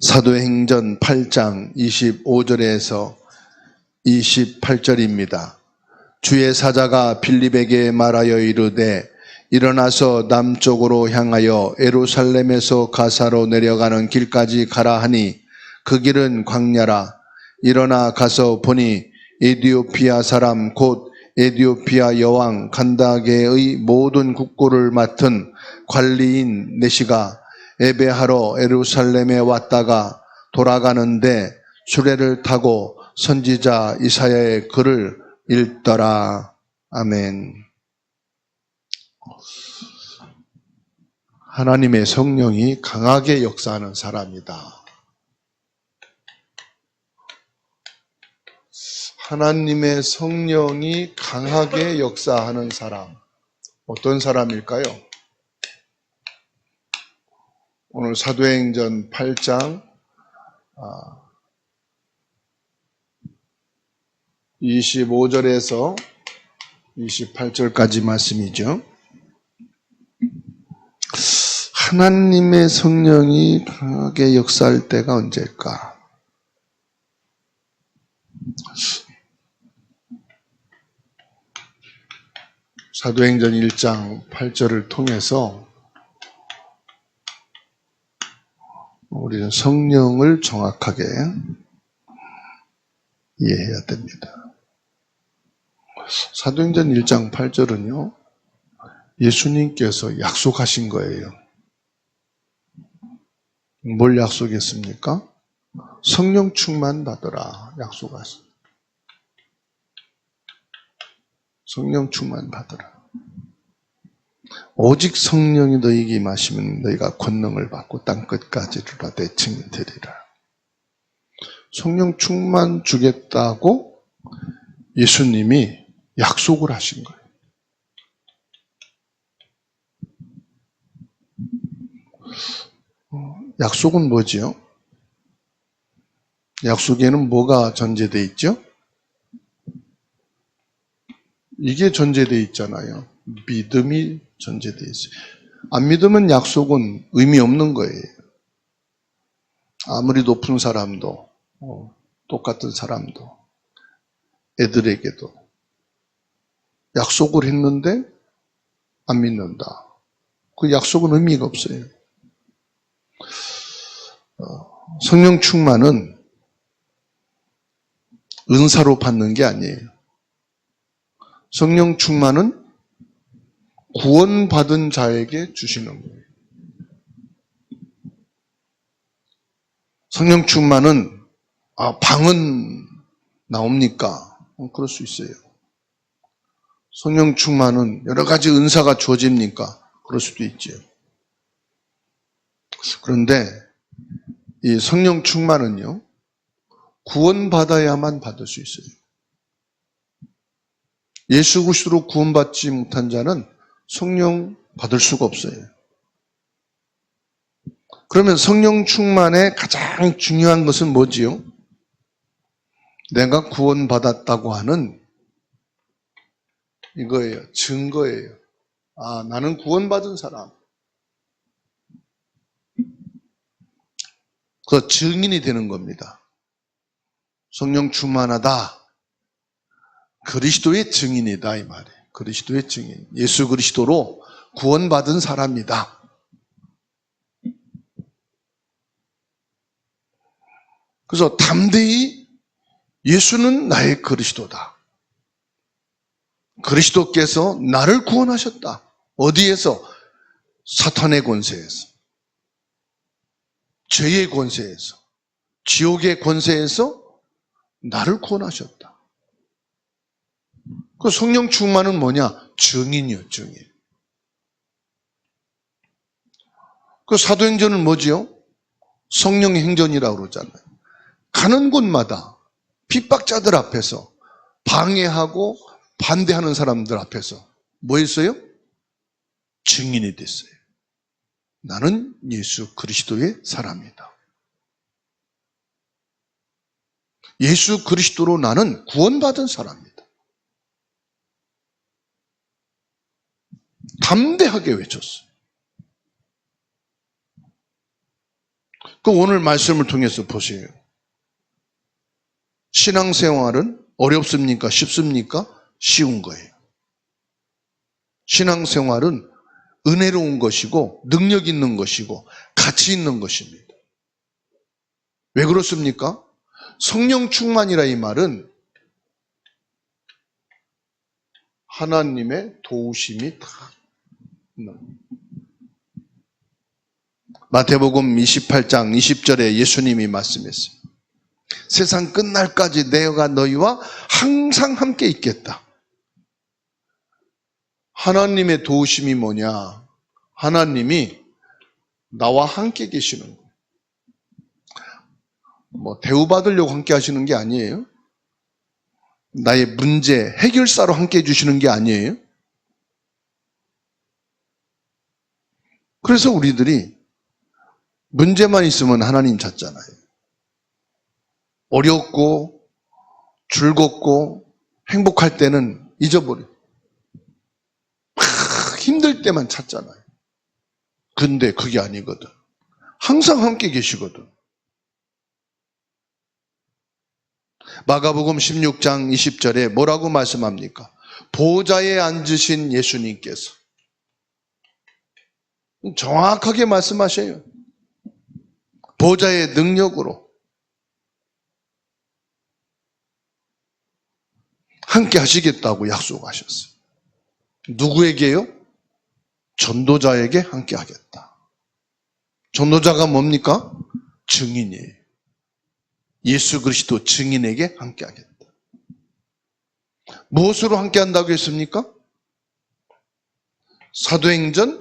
사도행전 8장 25절에서 28절입니다. 주의 사자가 빌립에게 말하여 이르되 일어나서 남쪽으로 향하여 예루살렘에서 가사로 내려가는 길까지 가라 하니 그 길은 광야라. 일어나 가서 보니 에디오피아 사람 곧 에디오피아 여왕 간다게의 모든 국고를 맡은 관리인 네시가 예배하러 예루살렘에 왔다가 돌아가는데 수레를 타고 선지자 이사야의 글을 읽더라. 아멘. 하나님의 성령이 강하게 역사하는 사람이다. 하나님의 성령이 강하게 역사하는 사람. 어떤 사람일까요? 오늘 사도행전 8장 25절에서 28절까지 말씀이죠. 하나님의 성령이 강하게 역사할 때가 언제일까? 사도행전 1장 8절을 통해서 우리는 성령을 정확하게 이해해야 됩니다. 사도행전 1장 8절은요, 예수님께서 약속하신 거예요. 뭘 약속했습니까? 성령 충만 받으라 약속하셨어요. 성령 충만 받으라. 오직 성령이 너희에게 임하시면 너희가 권능을 받고 땅끝까지 이르러 내 증인 되리라. 성령 충만 주겠다고 예수님이 약속을 하신 거예요. 약속은 뭐지요? 약속에는 뭐가 전제되어 있죠? 이게 전제되어 있잖아요. 믿음이 전제되어 있어요. 안 믿으면 약속은 의미 없는 거예요. 아무리 높은 사람도, 똑같은 사람도, 애들에게도 약속을 했는데 안 믿는다. 그 약속은 의미가 없어요. 성령 충만은 은사로 받는 게 아니에요. 성령 충만은 구원받은 자에게 주시는 거예요. 성령 충만은 방은 나옵니까? 그럴 수 있어요. 성령 충만은 여러 가지 은사가 주어집니까? 그럴 수도 있죠. 그런데 이 성령 충만은요, 구원받아야만 받을 수 있어요. 예수 그리스도로 구원받지 못한 자는 성령 받을 수가 없어요. 그러면 성령 충만의 가장 중요한 것은 뭐지요? 내가 구원받았다고 하는 이거예요. 증거예요. 나는 구원받은 사람. 그 증인이 되는 겁니다. 성령 충만하다. 그리스도의 증인이다 이 말이에요. 그리스도의 증인. 예수 그리스도로 구원받은 사람이다. 그래서 담대히 예수는 나의 그리스도다. 그리스도께서 나를 구원하셨다. 어디에서? 사탄의 권세에서, 죄의 권세에서, 지옥의 권세에서 나를 구원하셨다. 그 성령 충만은 뭐냐? 증인이요, 증인. 그 사도행전은 뭐지요? 성령의 행전이라고 그러잖아요. 가는 곳마다 핍박자들 앞에서 방해하고 반대하는 사람들 앞에서 뭐 했어요? 증인이 됐어요. 나는 예수 그리스도의 사람이다. 예수 그리스도로 나는 구원받은 사람이다. 담대하게 외쳤어요. 그 오늘 말씀을 통해서 보세요. 신앙생활은 어렵습니까? 쉽습니까? 쉬운 거예요. 신앙생활은 은혜로운 것이고 능력 있는 것이고 가치 있는 것입니다. 왜 그렇습니까? 성령 충만이라 이 말은 하나님의 도우심이 다 있는 거예요. 마태복음 28장 20절에 예수님이 말씀했어요. 세상 끝날까지 내가 너희와 항상 함께 있겠다. 하나님의 도우심이 뭐냐? 하나님이 나와 함께 계시는 거예요. 대우받으려고 함께 하시는 게 아니에요. 나의 문제 해결사로 함께 해주시는 게 아니에요. 그래서 우리들이 문제만 있으면 하나님 찾잖아요. 어렵고 즐겁고 행복할 때는 잊어버려. 힘들 때만 찾잖아요. 근데 그게 아니거든. 항상 함께 계시거든. 마가복음 16장 20절에 뭐라고 말씀합니까? 보좌에 앉으신 예수님께서 정확하게 말씀하셔요. 보좌의 능력으로 함께 하시겠다고 약속하셨어요. 누구에게요? 전도자에게 함께 하겠다. 전도자가 뭡니까? 증인이에요. 예수 그리스도 증인에게 함께 하겠다. 무엇으로 함께 한다고 했습니까? 사도행전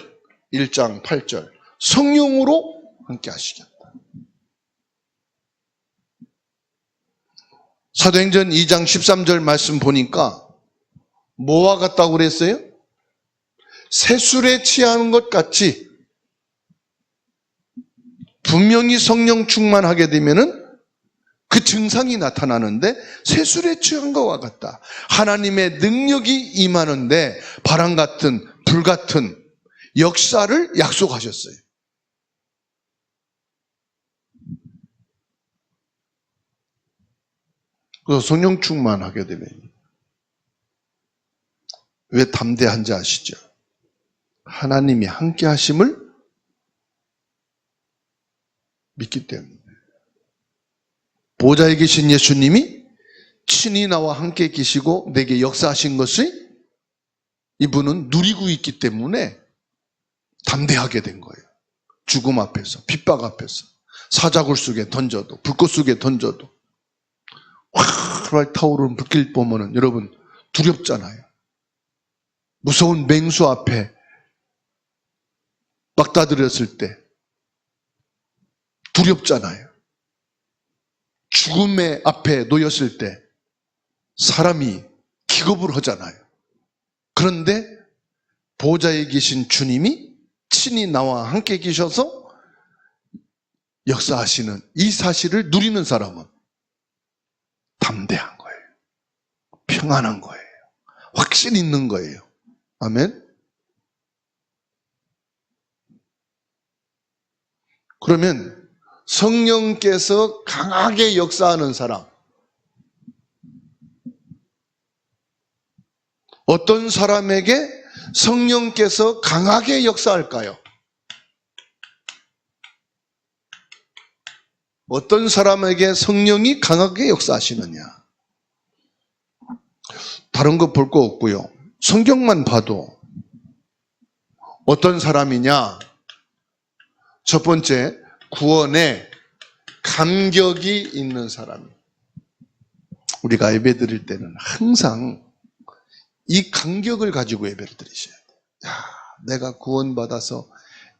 1장 8절 성령으로 함께 하시겠다. 사도행전 2장 13절 말씀 보니까 뭐와 같다고 그랬어요? 새술에 취하는 것 같이 분명히 성령 충만하게 되면은 그 증상이 나타나는데 새술에 취한 것과 같다. 하나님의 능력이 임하는데 바람 같은 불 같은 역사를 약속하셨어요. 그래서 성령 충만하게 되면 왜 담대한지 아시죠? 하나님이 함께 하심을 믿기 때문에. 보좌에 계신 예수님이 친히 나와 함께 계시고 내게 역사하신 것을 이분은 누리고 있기 때문에 담대하게 된 거예요. 죽음 앞에서, 핍박 앞에서, 사자굴 속에 던져도, 불꽃 속에 던져도 활활 타오르는 불길 보면은 여러분 두렵잖아요. 무서운 맹수 앞에 막다들였을 때 두렵잖아요. 죽음의 앞에 놓였을 때 사람이 기겁을 하잖아요. 그런데 보좌에 계신 주님이 친히 나와 함께 계셔서 역사하시는 이 사실을 누리는 사람은 담대한 거예요. 평안한 거예요. 확신 있는 거예요. 아멘. 그러면 성령께서 강하게 역사하는 사람, 어떤 사람에게 성령께서 강하게 역사할까요? 어떤 사람에게 성령이 강하게 역사하시느냐? 다른 거 볼 거 없고요. 성경만 봐도 어떤 사람이냐? 첫 번째, 구원에 감격이 있는 사람. 우리가 예배 드릴 때는 항상 이 감격을 가지고 예배를 드리셔야 돼요. 야, 내가 구원받아서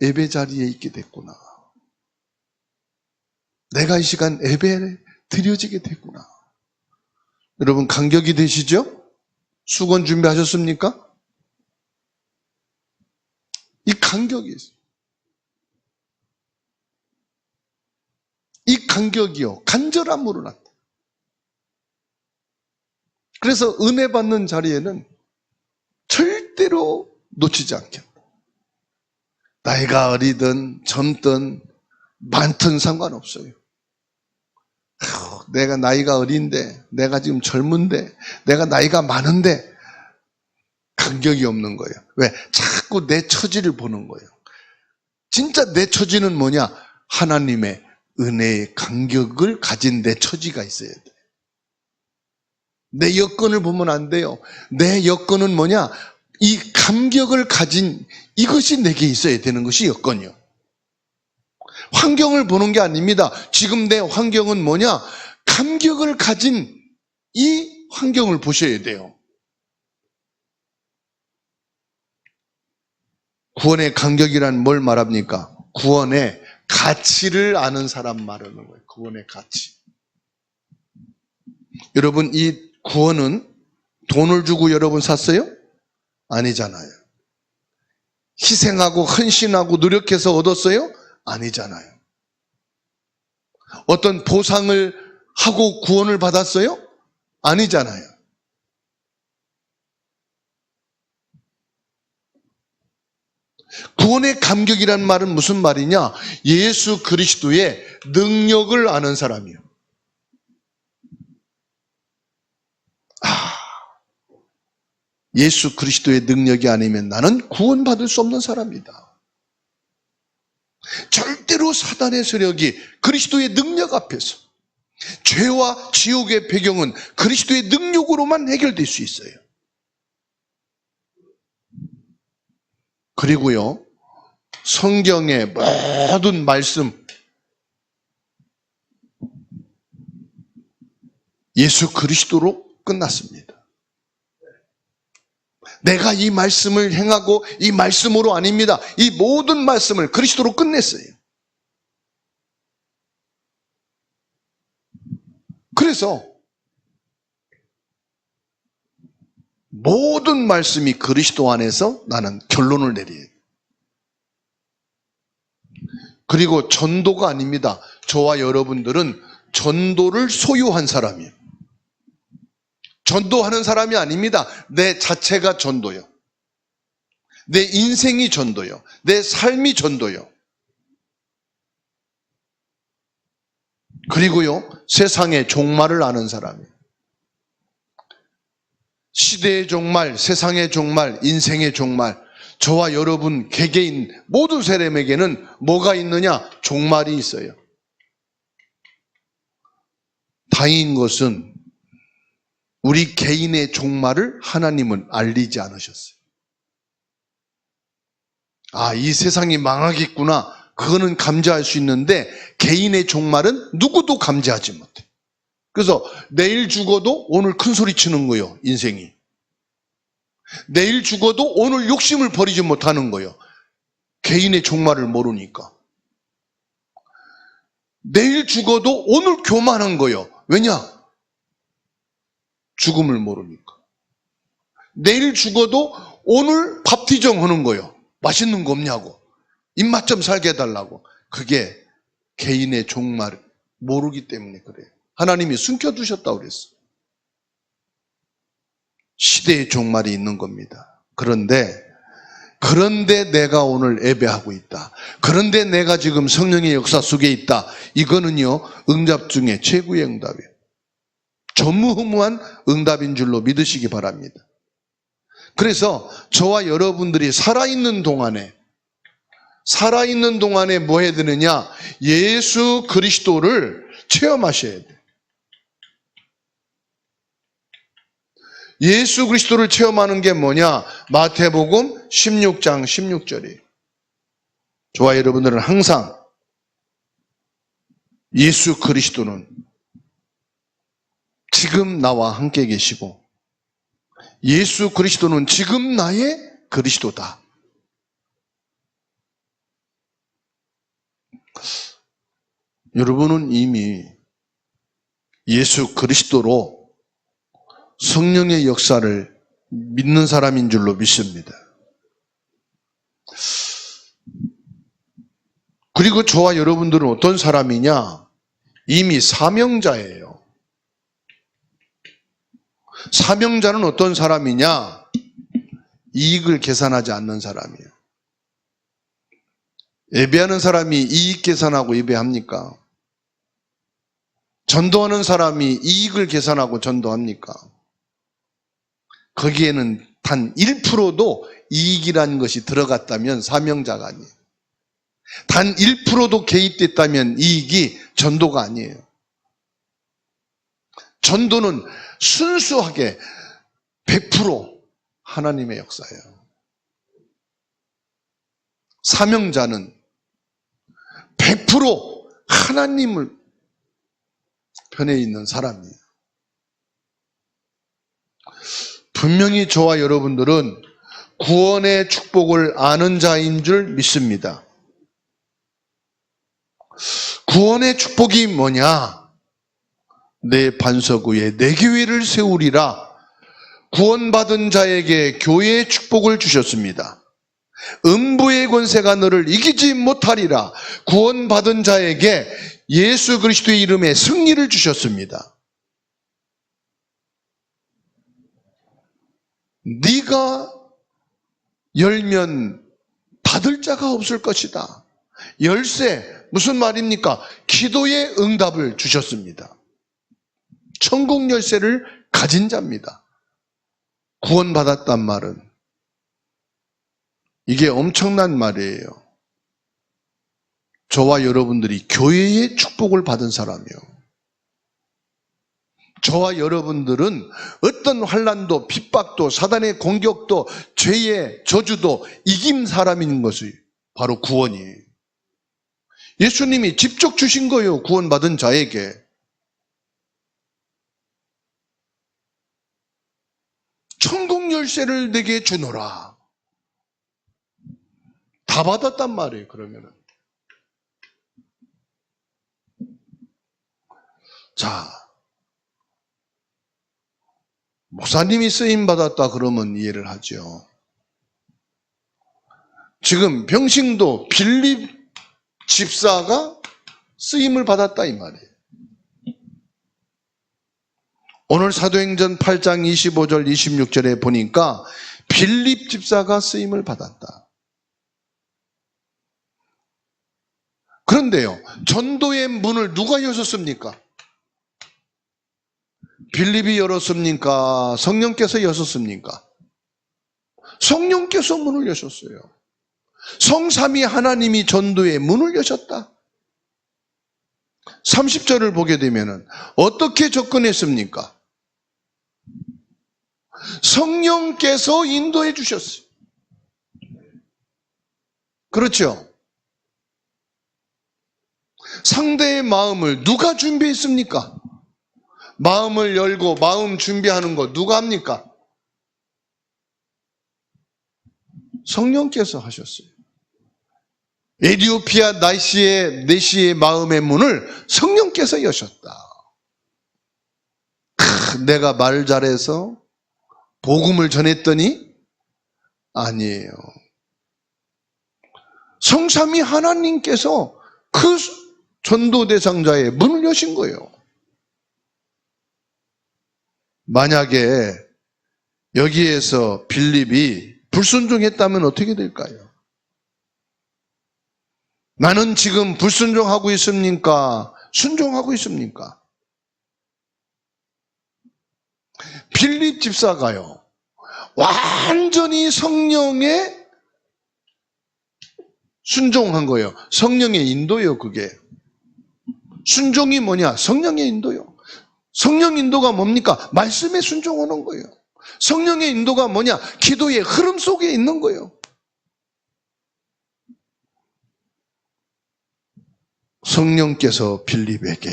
예배 자리에 있게 됐구나. 내가 이 시간 예배에 드려지게 됐구나. 여러분 감격이 되시죠? 수건 준비하셨습니까? 이 감격이 있어요. 이 감격이요, 간절함으로 났다. 그래서 은혜 받는 자리에는 절대로 놓치지 않겠다. 나이가 어리든 젊든 많든 상관없어요. 내가 나이가 어린데, 내가 지금 젊은데, 내가 나이가 많은데 간격이 없는 거예요. 왜? 자꾸 내 처지를 보는 거예요. 진짜 내 처지는 뭐냐? 하나님의 은혜의 간격을 가진 내 처지가 있어야 돼. 내 여건을 보면 안 돼요. 내 여건은 뭐냐? 이 감격을 가진 이것이 내게 있어야 되는 것이 여건이요. 환경을 보는 게 아닙니다. 지금 내 환경은 뭐냐? 감격을 가진 이 환경을 보셔야 돼요. 구원의 간격이란 뭘 말합니까? 구원의 가치를 아는 사람 말하는 거예요. 구원의 가치. 여러분, 이 구원은 돈을 주고 여러분 샀어요? 아니잖아요. 희생하고 헌신하고 노력해서 얻었어요? 아니잖아요. 어떤 보상을 하고 구원을 받았어요? 아니잖아요. 구원의 감격이란 말은 무슨 말이냐? 예수 그리스도의 능력을 아는 사람이에요. 예수 그리스도의 능력이 아니면 나는 구원받을 수 없는 사람이다. 절대로 사단의 세력이 그리스도의 능력 앞에서, 죄와 지옥의 배경은 그리스도의 능력으로만 해결될 수 있어요. 그리고요, 성경의 모든 말씀, 예수 그리스도로 끝났습니다. 내가 이 말씀을 행하고 이 말씀으로 아닙니다. 이 모든 말씀을 그리스도로 끝냈어요. 그래서 모든 말씀이 그리스도 안에서 나는 결론을 내려야 돼요. 그리고 전도가 아닙니다. 저와 여러분들은 전도를 소유한 사람이에요. 전도하는 사람이 아닙니다. 내 자체가 전도요. 내 인생이 전도요. 내 삶이 전도요. 그리고요, 세상의 종말을 아는 사람이에요. 시대의 종말, 세상의 종말, 인생의 종말, 저와 여러분 개개인 모든 사람에게는 뭐가 있느냐? 종말이 있어요. 다행인 것은 우리 개인의 종말을 하나님은 알리지 않으셨어요. 아, 이 세상이 망하겠구나. 그거는 감지할 수 있는데 개인의 종말은 누구도 감지하지 못해. 그래서 내일 죽어도 오늘 큰 소리 치는 거예요, 인생이. 내일 죽어도 오늘 욕심을 버리지 못하는 거예요. 개인의 종말을 모르니까. 내일 죽어도 오늘 교만한 거예요. 왜냐? 죽음을 모르니까. 내일 죽어도 오늘 밥티정 하는 거예요. 맛있는 거 없냐고. 입맛 좀 살게 해달라고. 그게 개인의 종말을 모르기 때문에 그래요. 하나님이 숨겨두셨다고 그랬어. 시대의 종말이 있는 겁니다. 그런데 내가 오늘 예배하고 있다. 그런데 내가 지금 성령의 역사 속에 있다. 이거는요, 응답 중에 최고의 응답이에요. 전무후무한 응답인 줄로 믿으시기 바랍니다. 그래서 저와 여러분들이 살아있는 동안에 뭐 해야 되느냐? 예수 그리스도를 체험하셔야 돼요. 예수 그리스도를 체험하는 게 뭐냐? 마태복음 16장 16절이에요. 저와 여러분들은 항상 예수 그리스도는 지금 나와 함께 계시고 예수 그리스도는 지금 나의 그리스도다. 여러분은 이미 예수 그리스도로 성령의 역사를 믿는 사람인 줄로 믿습니다. 그리고 저와 여러분들은 어떤 사람이냐? 이미 사명자예요. 사명자는 어떤 사람이냐? 이익을 계산하지 않는 사람이에요. 예배하는 사람이 이익 계산하고 예배합니까? 전도하는 사람이 이익을 계산하고 전도합니까? 거기에는 단 1%도 이익이라는 것이 들어갔다면 사명자가 아니에요. 단 1%도 개입됐다면 이익이 전도가 아니에요. 전도는 순수하게 100% 하나님의 역사예요. 사명자는 100% 하나님을 편에 있는 사람이에요. 분명히 저와 여러분들은 구원의 축복을 아는 자인 줄 믿습니다. 구원의 축복이 뭐냐? 내 반석 위에 내 교회를 세우리라. 구원받은 자에게 교회의 축복을 주셨습니다. 음부의 권세가 너를 이기지 못하리라. 구원받은 자에게 예수 그리스도의 이름에 승리를 주셨습니다. 네가 열면 닫을 자가 없을 것이다. 열쇠, 무슨 말입니까? 기도의 응답을 주셨습니다. 천국 열쇠를 가진 자입니다. 구원받았단 말은 이게 엄청난 말이에요. 저와 여러분들이 교회의 축복을 받은 사람이요. 저와 여러분들은 어떤 환난도 핍박도 사단의 공격도 죄의 저주도 이긴 사람인 것이 바로 구원이에요. 예수님이 직접 주신 거예요. 구원받은 자에게. 천국 열쇠를 내게 주노라. 다 받았단 말이에요. 그러면은. 자, 목사님이 쓰임받았다 그러면 이해를 하죠. 지금 병신도 빌립 집사가 쓰임을 받았다 이 말이에요. 오늘 사도행전 8장 25절 26절에 보니까 빌립 집사가 쓰임을 받았다. 그런데요, 전도의 문을 누가 여셨습니까? 빌립이 열었습니까? 성령께서 여셨습니까? 성령께서 문을 여셨어요. 성삼위 하나님이 전도의 문을 여셨다. 30절을 보게 되면 어떻게 접근했습니까? 성령께서 인도해 주셨어요. 그렇죠? 상대의 마음을 누가 준비했습니까? 마음을 열고 마음 준비하는 거 누가 합니까? 성령께서 하셨어요. 에티오피아 내시의 마음의 문을 성령께서 여셨다. 내가 말 잘해서 복음을 전했더니 아니에요. 성삼위 하나님께서 그 전도 대상자의 문을 여신 거예요. 만약에 여기에서 빌립이 불순종했다면 어떻게 될까요? 나는 지금 불순종하고 있습니까? 순종하고 있습니까? 빌립 집사가요, 완전히 성령에 순종한 거예요. 성령의 인도예요, 그게. 순종이 뭐냐? 성령의 인도요. 성령 인도가 뭡니까? 말씀에 순종하는 거예요. 성령의 인도가 뭐냐? 기도의 흐름 속에 있는 거예요. 성령께서 빌립에게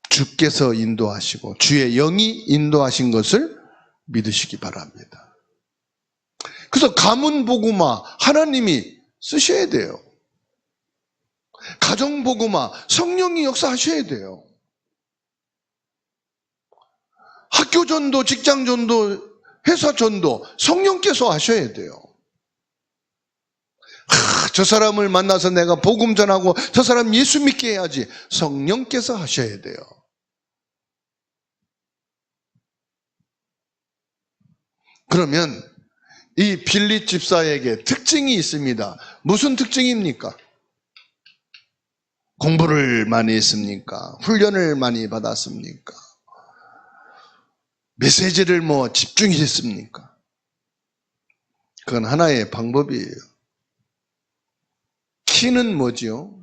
주께서 인도하시고 주의 영이 인도하신 것을 믿으시기 바랍니다. 그래서 가문복음화 하나님이 쓰셔야 돼요. 가정복음화 성령이 역사하셔야 돼요. 학교전도, 직장전도, 회사전도 성령께서 하셔야 돼요. 저 사람을 만나서 내가 복음 전하고 저 사람 예수 믿게 해야지. 성령께서 하셔야 돼요. 그러면 이 빌립 집사에게 특징이 있습니다. 무슨 특징입니까? 공부를 많이 했습니까? 훈련을 많이 받았습니까? 메시지를 집중했습니까? 그건 하나의 방법이에요. 키는 뭐지요?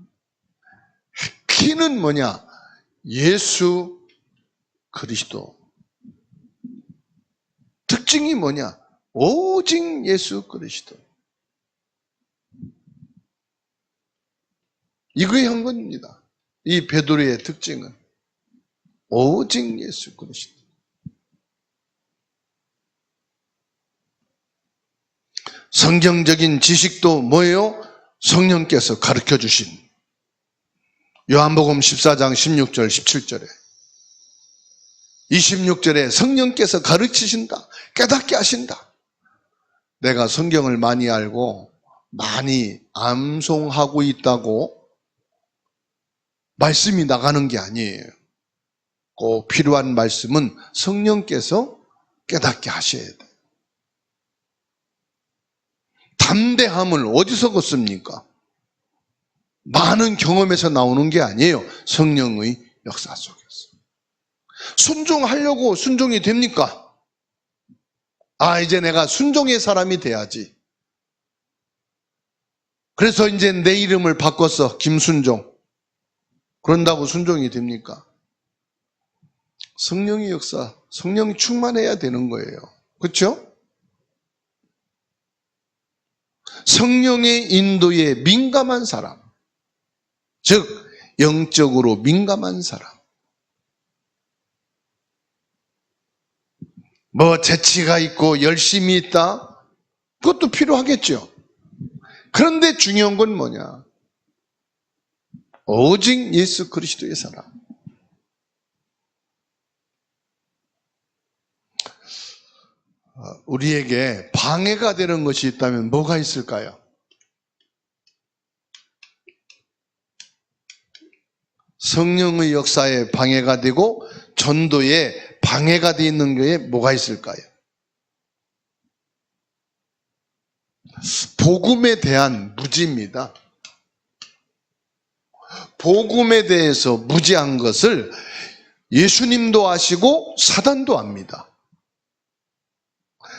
키는 뭐냐? 예수 그리스도. 특징이 뭐냐? 오직 예수 그리스도. 이거의 한 겁니다. 이 베드로의 특징은 오직 예수 그리스도. 성경적인 지식도 뭐예요? 성령께서 가르쳐 주신 요한복음 14장 16절 17절에 26절에 성령께서 가르치신다. 깨닫게 하신다. 내가 성경을 많이 알고 많이 암송하고 있다고 말씀이 나가는 게 아니에요. 꼭 필요한 말씀은 성령께서 깨닫게 하셔야 돼요. 담대함을 어디서 걷습니까? 많은 경험에서 나오는 게 아니에요. 성령의 역사 속에서. 순종하려고 순종이 됩니까? 이제 내가 순종의 사람이 돼야지. 그래서 이제 내 이름을 바꿨어. 김순종. 그런다고 순종이 됩니까? 성령의 역사, 성령이 충만해야 되는 거예요. 그렇죠? 성령의 인도에 민감한 사람, 즉 영적으로 민감한 사람. 재치가 있고 열심히 있다? 그것도 필요하겠죠. 그런데 중요한 건 뭐냐? 오직 예수 그리스도의 사람. 우리에게 방해가 되는 것이 있다면 뭐가 있을까요? 성령의 역사에 방해가 되고 전도에 방해가 되어 있는 게 뭐가 있을까요? 복음에 대한 무지입니다. 복음에 대해서 무지한 것을 예수님도 아시고 사단도 압니다.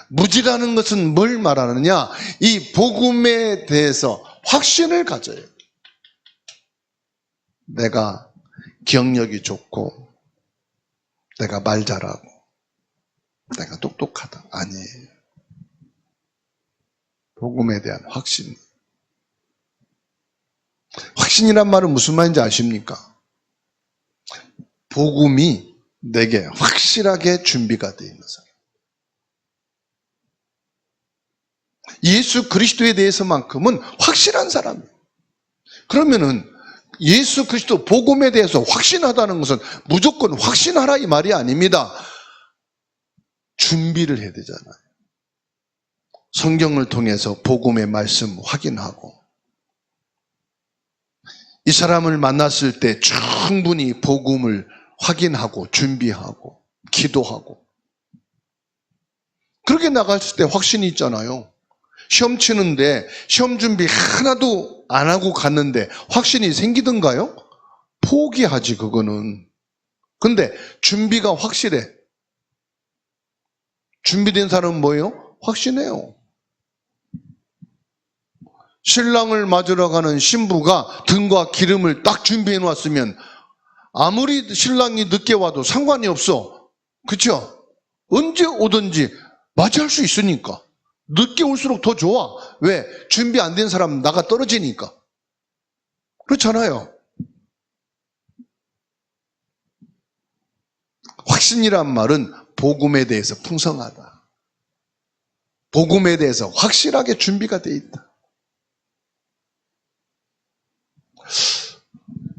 무지라는 것은 뭘 말하느냐? 이 복음에 대해서 확신을 가져요. 내가 기억력이 좋고 내가 말 잘하고 내가 똑똑하다. 아니에요. 복음에 대한 확신. 확신이란 말은 무슨 말인지 아십니까? 복음이 내게 확실하게 준비가 되어 있는 사람. 예수 그리스도에 대해서만큼은 확실한 사람이에요. 그러면은 예수 그리스도 복음에 대해서 확신하다는 것은 무조건 확신하라 이 말이 아닙니다. 준비를 해야 되잖아요. 성경을 통해서 복음의 말씀 확인하고 이 사람을 만났을 때 충분히 복음을 확인하고 준비하고 기도하고 그렇게 나갔을 때 확신이 있잖아요. 시험 치는데 시험 준비 하나도 안 하고 갔는데 확신이 생기던가요? 포기하지 그거는. 근데 준비가 확실해. 준비된 사람은 뭐예요? 확신해요. 신랑을 맞으러 가는 신부가 등과 기름을 딱 준비해 놨으면 아무리 신랑이 늦게 와도 상관이 없어. 그렇죠? 언제 오든지 맞이할 수 있으니까. 늦게 올수록 더 좋아. 왜? 준비 안 된 사람 나가 떨어지니까. 그렇잖아요. 확신이란 말은 복음에 대해서 풍성하다. 복음에 대해서 확실하게 준비가 돼 있다.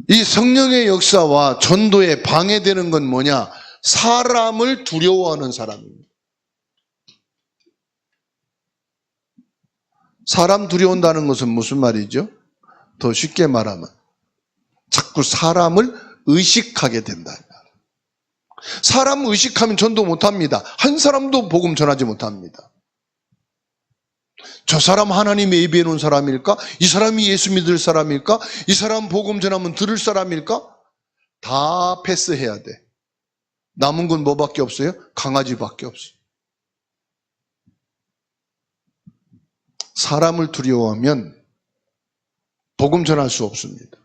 이 성령의 역사와 전도에 방해되는 건 뭐냐? 사람을 두려워하는 사람입니다. 사람 두려운다는 것은 무슨 말이죠? 더 쉽게 말하면 자꾸 사람을 의식하게 된다. 사람 의식하면 전도 못합니다. 한 사람도 복음 전하지 못합니다. 저 사람 하나님 예비해 놓은 사람일까? 이 사람이 예수 믿을 사람일까? 이 사람 복음 전하면 들을 사람일까? 다 패스해야 돼. 남은 건 뭐밖에 없어요? 강아지밖에 없어요. 사람을 두려워하면 복음 전할 수 없습니다.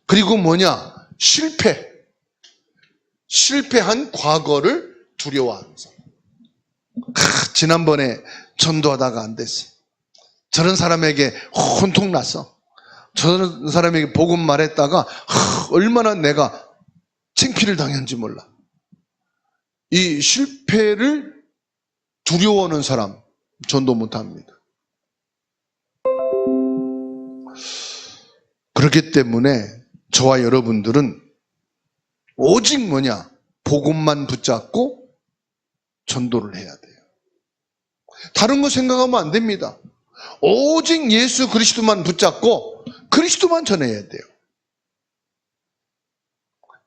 그리고 뭐냐? 실패한 과거를 두려워하는 사람. 지난번에 전도하다가 안 됐어. 저런 사람에게 혼통 났어. 저런 사람에게 복음 말했다가 얼마나 내가 창피를 당했는지 몰라. 이 실패를 두려워하는 사람 전도 못합니다. 그렇기 때문에 저와 여러분들은 오직 뭐냐? 복음만 붙잡고 전도를 해야 돼요. 다른 거 생각하면 안 됩니다. 오직 예수 그리스도만 붙잡고 그리스도만 전해야 돼요.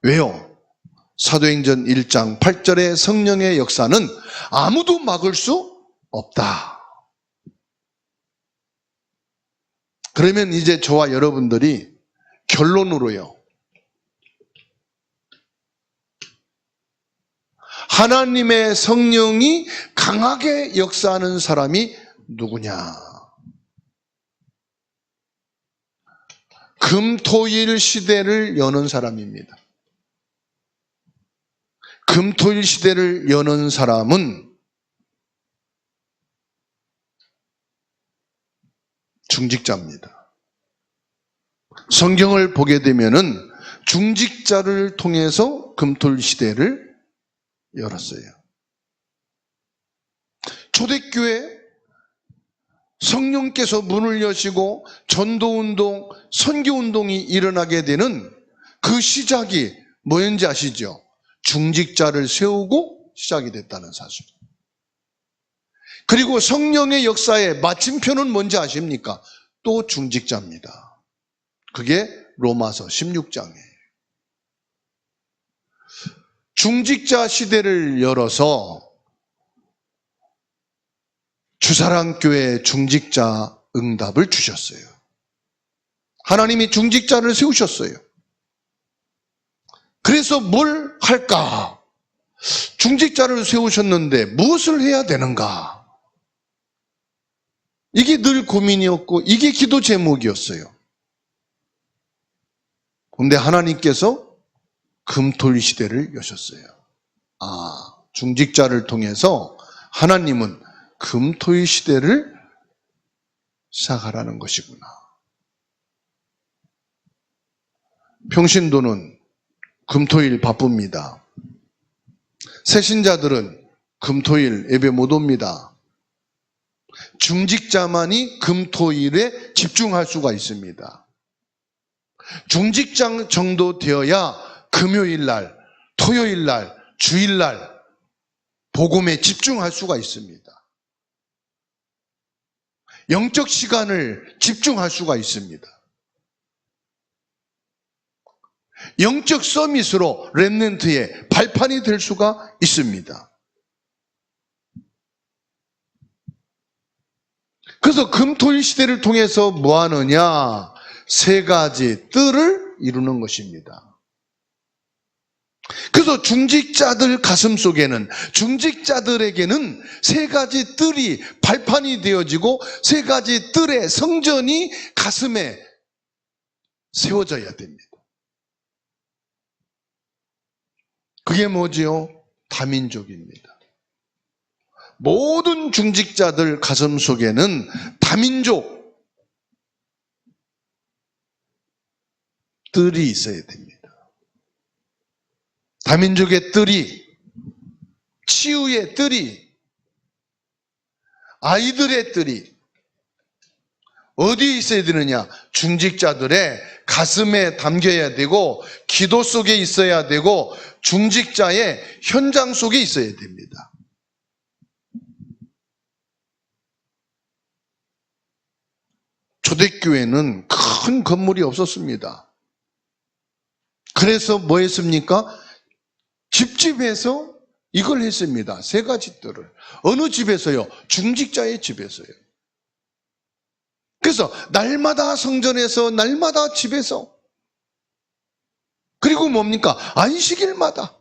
왜요? 사도행전 1장 8절의 성령의 역사는 아무도 막을 수 없다. 그러면 이제 저와 여러분들이 결론으로요. 하나님의 성령이 강하게 역사하는 사람이 누구냐? 금토일 시대를 여는 사람입니다. 금토일 시대를 여는 사람은 중직자입니다. 성경을 보게 되면은 중직자를 통해서 금토일 시대를 열었어요. 초대교회 성령께서 문을 여시고 전도운동, 선교운동이 일어나게 되는 그 시작이 뭐였는지 아시죠? 중직자를 세우고 시작이 됐다는 사실. 그리고 성령의 역사의 마침표는 뭔지 아십니까? 또 중직자입니다. 그게 로마서 16장이에요. 중직자 시대를 열어서 주사랑교회 중직자 응답을 주셨어요. 하나님이 중직자를 세우셨어요. 그래서 뭘 할까? 중직자를 세우셨는데 무엇을 해야 되는가? 이게 늘 고민이었고 이게 기도 제목이었어요. 그런데 하나님께서 금토일 시대를 여셨어요. 중직자를 통해서 하나님은 금토일 시대를 시작하라는 것이구나. 평신도는 금토일 바쁩니다. 새신자들은 금토일 예배 못 옵니다. 중직자만이 금토일에 집중할 수가 있습니다. 중직자 정도 되어야 금요일날, 토요일날, 주일날 복음에 집중할 수가 있습니다. 영적 시간을 집중할 수가 있습니다. 영적 서밋으로 렘넌트의 발판이 될 수가 있습니다. 그래서 금토일 시대를 통해서 뭐 하느냐? 세 가지 뜰을 이루는 것입니다. 그래서 중직자들 가슴 속에는, 중직자들에게는 세 가지 뜰이 발판이 되어지고 세 가지 뜰의 성전이 가슴에 세워져야 됩니다. 그게 뭐지요? 다민족입니다. 모든 중직자들 가슴 속에는 다민족 뜰이 있어야 됩니다. 다민족의 뜰이, 치유의 뜰이, 아이들의 뜰이 어디에 있어야 되느냐? 중직자들의 가슴에 담겨야 되고 기도 속에 있어야 되고 중직자의 현장 속에 있어야 됩니다. 초대교회는 큰 건물이 없었습니다. 그래서 뭐 했습니까? 집집에서 이걸 했습니다. 세 가지 뜰을. 어느 집에서요? 중직자의 집에서요. 그래서 날마다 성전에서, 날마다 집에서, 그리고 뭡니까? 안식일마다.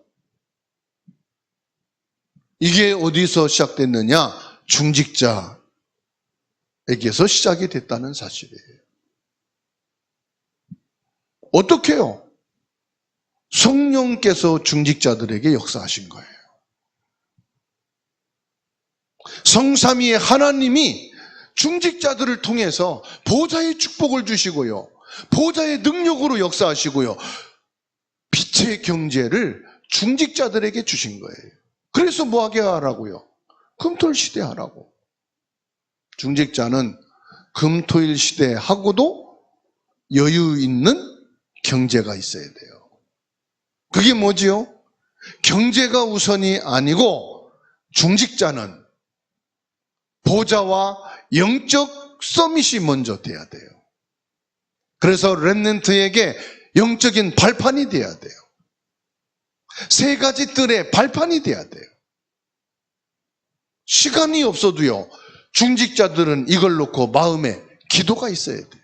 이게 어디서 시작됐느냐? 중직자에게서 시작이 됐다는 사실이에요. 어떻게요? 성령께서 중직자들에게 역사하신 거예요. 성삼위의 하나님이 중직자들을 통해서 보좌의 축복을 주시고요, 보좌의 능력으로 역사하시고요, 빛의 경제를 중직자들에게 주신 거예요. 그래서 뭐 하게 하라고요? 금토일 시대 하라고. 중직자는 금토일 시대 하고도 여유 있는 경제가 있어야 돼요. 그게 뭐지요? 경제가 우선이 아니고 중직자는 보좌와 영적 서밋이 먼저 돼야 돼요. 그래서 렘넌트에게 영적인 발판이 돼야 돼요. 세 가지 뜰의 발판이 돼야 돼요. 시간이 없어도요, 중직자들은 이걸 놓고 마음에 기도가 있어야 돼요.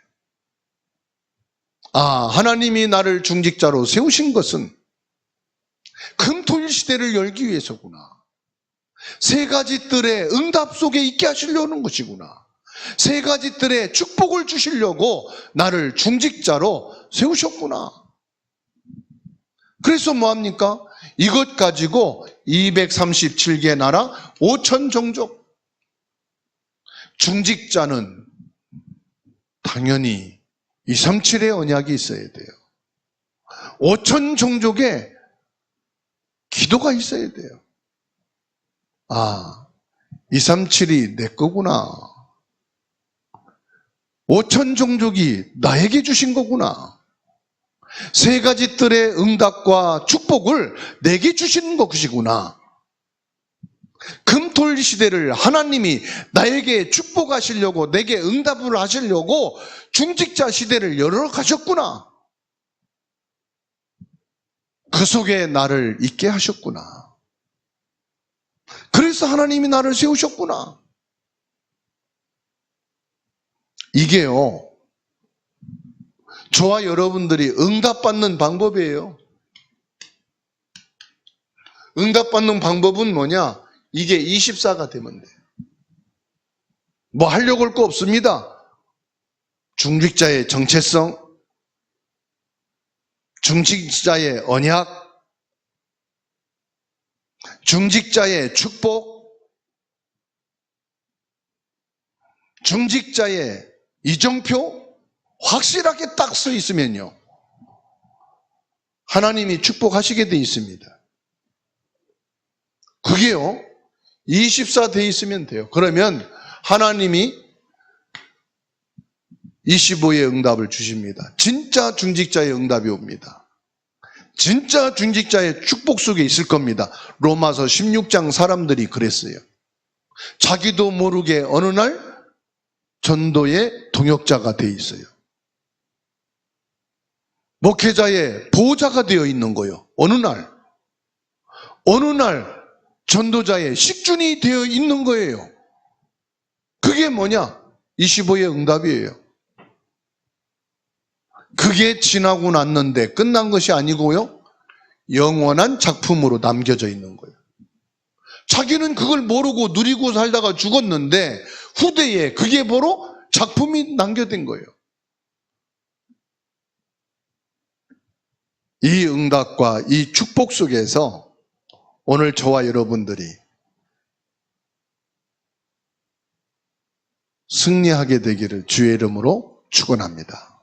아, 하나님이 나를 중직자로 세우신 것은 금토일 시대를 열기 위해서구나. 세 가지 뜰의 응답 속에 있게 하시려는 것이구나. 세 가지 뜰의 축복을 주시려고 나를 중직자로 세우셨구나. 그래서 뭐합니까? 이것 가지고 237개 나라 5천 종족. 중직자는 당연히 237의 언약이 있어야 돼요. 5천 종족에 기도가 있어야 돼요. 아, 237이 내 거구나. 5천 종족이 나에게 주신 거구나. 세 가지 뜰의 응답과 축복을 내게 주시는 것이구나. 금토일 시대를 하나님이 나에게 축복하시려고, 내게 응답을 하시려고 중직자 시대를 열어 가셨구나. 그 속에 나를 있게 하셨구나. 그래서 하나님이 나를 세우셨구나. 이게요, 저와 여러분들이 응답받는 방법이에요. 응답받는 방법은 뭐냐? 이게 24가 되면 돼요. 뭐 하려고 할 거 없습니다. 중직자의 정체성, 중직자의 언약, 중직자의 축복, 중직자의 이정표, 확실하게 딱 써 있으면요, 하나님이 축복하시게 돼 있습니다. 그게요, 24 돼 있으면 돼요. 그러면 하나님이 25의 응답을 주십니다. 진짜 중직자의 응답이 옵니다. 진짜 중직자의 축복 속에 있을 겁니다. 로마서 16장 사람들이 그랬어요. 자기도 모르게 어느 날 전도의 동역자가 돼 있어요. 목회자의 보호자가 되어 있는 거예요. 어느 날 전도자의 식준이 되어 있는 거예요. 그게 뭐냐? 25의 응답이에요. 그게 지나고 났는데 끝난 것이 아니고요, 영원한 작품으로 남겨져 있는 거예요. 자기는 그걸 모르고 누리고 살다가 죽었는데 후대에 그게 바로 작품이 남겨진 거예요. 이 응답과 이 축복 속에서 오늘 저와 여러분들이 승리하게 되기를 주의 이름으로 축원합니다.